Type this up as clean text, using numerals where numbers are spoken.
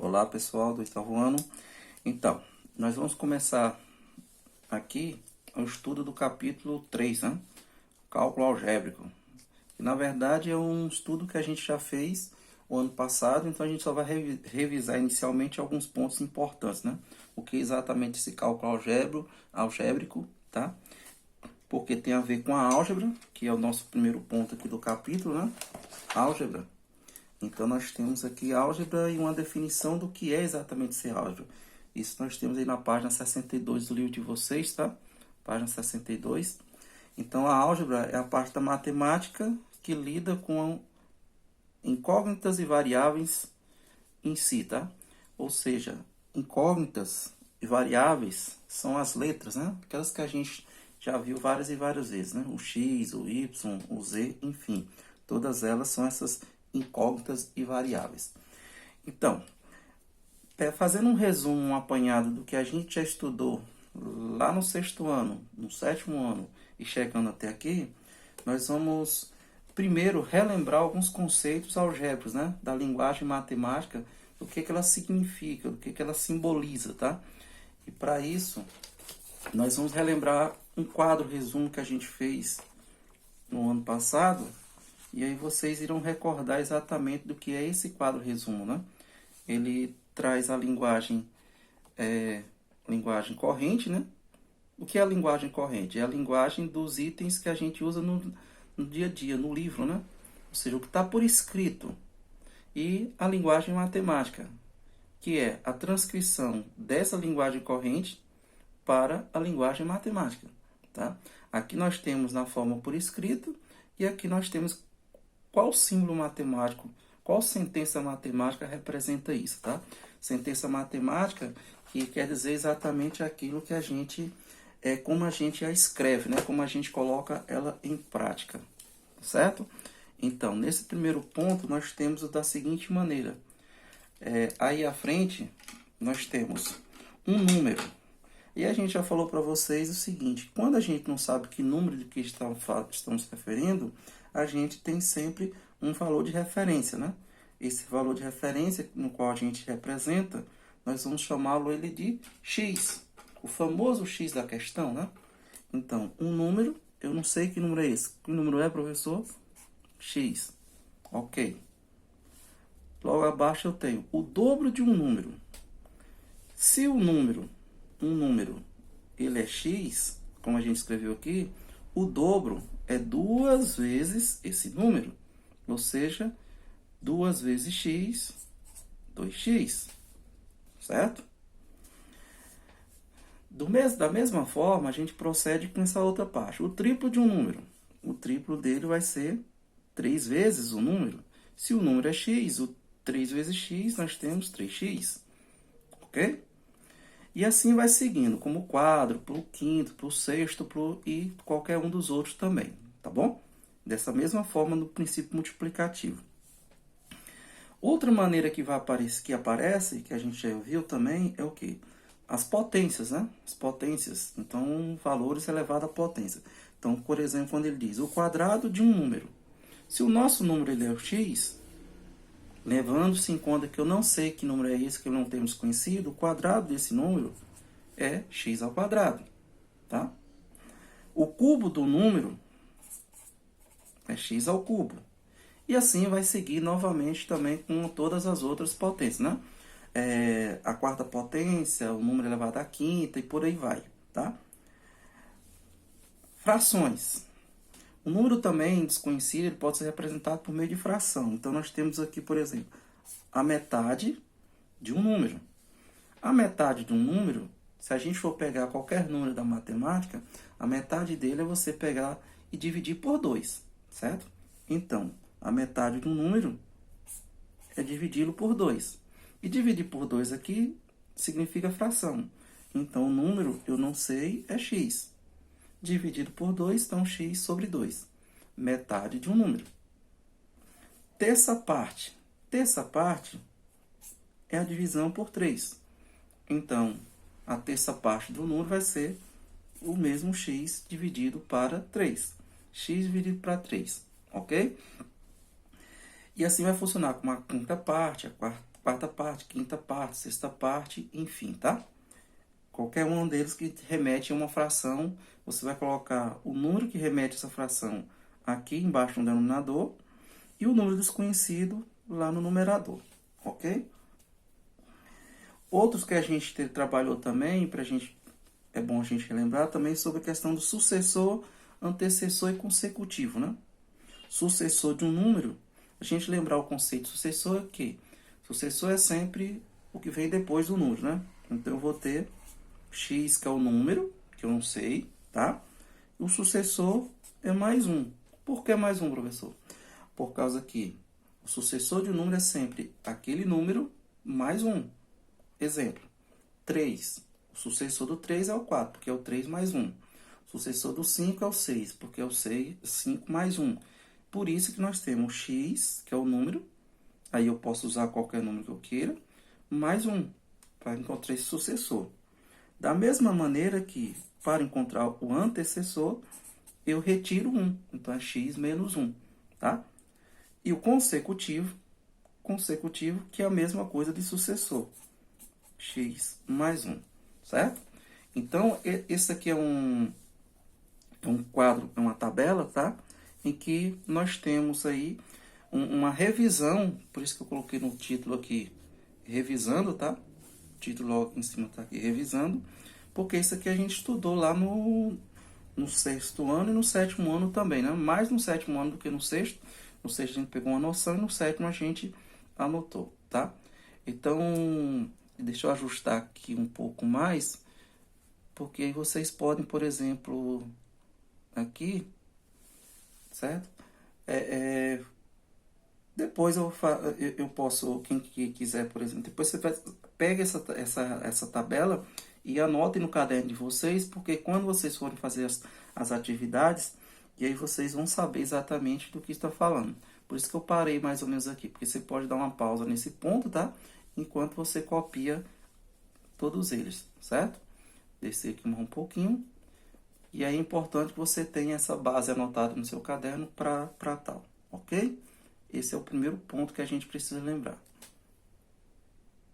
Olá pessoal do oitavo ano. Então, nós vamos começar aqui o estudo do capítulo 3, né? Cálculo algébrico. Que, na verdade é um estudo que a gente já fez o ano passado, então a gente só vai revisar inicialmente alguns pontos importantes, né? O que é exatamente esse cálculo algébrico, tá? Porque tem a ver com a álgebra, que é o nosso primeiro ponto aqui do capítulo, né? Álgebra. Então, nós temos aqui álgebra e uma definição do que é exatamente ser álgebra. Isso nós temos aí na página 62 do livro de vocês, tá? Página 62. Então, a álgebra é a parte da matemática que lida com incógnitas e variáveis em si, tá? Ou seja, incógnitas e variáveis são as letras, né? Aquelas que a gente já viu várias e várias vezes, né? O x, o y, o z, enfim. Todas elas são essas incógnitas e variáveis. Então, fazendo um resumo, um apanhado do que a gente já estudou lá no sexto ano, no sétimo ano e chegando até aqui, nós vamos primeiro relembrar alguns conceitos algébricos, né, da linguagem matemática, do que ela significa, do que ela simboliza, tá? E para isso, nós vamos relembrar um quadro resumo que a gente fez no ano passado, e aí vocês irão recordar exatamente do que é esse quadro resumo, né? Ele traz a linguagem corrente, né? O que é a linguagem corrente? É a linguagem dos itens que a gente usa no dia a dia, no livro, né? Ou seja, o que está por escrito. E a linguagem matemática, que é a transcrição dessa linguagem corrente para a linguagem matemática, tá? Aqui nós temos na forma por escrito e aqui nós temos qual símbolo matemático, qual sentença matemática representa isso, tá? Sentença matemática que quer dizer exatamente aquilo que a gente, como a gente a escreve, né? Como a gente coloca ela em prática, certo? Então, nesse primeiro ponto, nós temos da seguinte maneira. Aí à frente, nós temos um número. E a gente já falou para vocês o seguinte, quando a gente não sabe que número de que estamos referindo, a gente tem sempre um valor de referência, né? Esse valor de referência no qual a gente representa, nós vamos chamá-lo ele de x, o famoso x da questão, né? Então, um número, eu não sei que número é esse. Que número é, professor? X. Ok. Logo abaixo eu tenho o dobro de um número. Se um número, ele é x, como a gente escreveu aqui, o dobro é 2 vezes esse número. Ou seja, 2 vezes x, 2x. Certo? Da mesma forma, a gente procede com essa outra parte. O triplo de um número. O triplo dele vai ser 3 vezes o número. Se o número é x, o 3 vezes x, nós temos 3x. Ok? E assim vai seguindo, como quadro, para o quinto, para o sexto e qualquer um dos outros também, tá bom? Dessa mesma forma no princípio multiplicativo. Outra maneira que aparece, que a gente já viu também, é o quê? As potências, né? As potências, então valores elevados à potência. Então, por exemplo, quando ele diz o quadrado de um número. Se o nosso número ele é o x, levando-se em conta que eu não sei que número é esse, que não temos conhecido, o quadrado desse número é x ao quadrado, tá? O cubo do número é x ao cubo. E assim vai seguir novamente também com todas as outras potências, né? A quarta potência, o número elevado à quinta e por aí vai, tá? Frações. O número também desconhecido pode ser representado por meio de fração. Então, nós temos aqui, por exemplo, a metade de um número. A metade de um número, se a gente for pegar qualquer número da matemática, a metade dele é você pegar e dividir por 2, certo? Então, a metade do número é dividi-lo por 2. E dividir por 2 aqui significa fração. Então, o número, eu não sei, é x. Dividido por 2, então x sobre 2. Metade de um número. Terça parte. Terça parte é a divisão por 3. Então, a terça parte do número vai ser o mesmo x dividido para 3. X dividido para 3. Ok? E assim vai funcionar com a quinta parte, a quarta parte, quinta parte, sexta parte, enfim, tá? Qualquer um deles que remete a uma fração, você vai colocar o número que remete a essa fração aqui embaixo no denominador e o número desconhecido lá no numerador, ok? Outros que a gente trabalhou também, é bom a gente relembrar também sobre a questão do sucessor, antecessor e consecutivo, né? Sucessor de um número, a gente lembrar o conceito de sucessor é que sucessor é sempre o que vem depois do número, né? Então eu vou ter x, que é o número, que eu não sei, tá? O sucessor é mais um. Por que mais um, professor? Por causa que o sucessor de um número é sempre aquele número mais um. Exemplo, 3. O sucessor do 3 é o 4, porque é o 3 mais 1. O sucessor do 5 é o 6, porque é o 5 mais 1. Por isso que nós temos x, que é o número, aí eu posso usar qualquer número que eu queira, mais 1, para encontrar esse sucessor. Da mesma maneira que, para encontrar o antecessor, eu retiro 1, então é x menos 1, tá? E o consecutivo, que é a mesma coisa de sucessor, x mais 1, certo? Então, esse aqui é um quadro, é uma tabela, tá? Em que nós temos aí uma revisão, por isso que eu coloquei no título aqui, revisando, tá? O título logo em cima tá aqui, revisando, porque isso aqui a gente estudou lá no sexto ano e no sétimo ano também, né? Mais no sétimo ano do que no sexto. No sexto a gente pegou uma noção e no sétimo a gente anotou, tá? Então, deixa eu ajustar aqui um pouco mais, porque aí vocês podem, por exemplo, aqui, certo? Depois eu posso, quem quiser, por exemplo, depois você pega essa tabela e anotem no caderno de vocês, porque quando vocês forem fazer as atividades, e aí vocês vão saber exatamente do que está falando. Por isso que eu parei mais ou menos aqui, porque você pode dar uma pausa nesse ponto, tá? Enquanto você copia todos eles, certo? Descer aqui um pouquinho. E aí é importante que você tenha essa base anotada no seu caderno para tal, ok? Esse é o primeiro ponto que a gente precisa lembrar.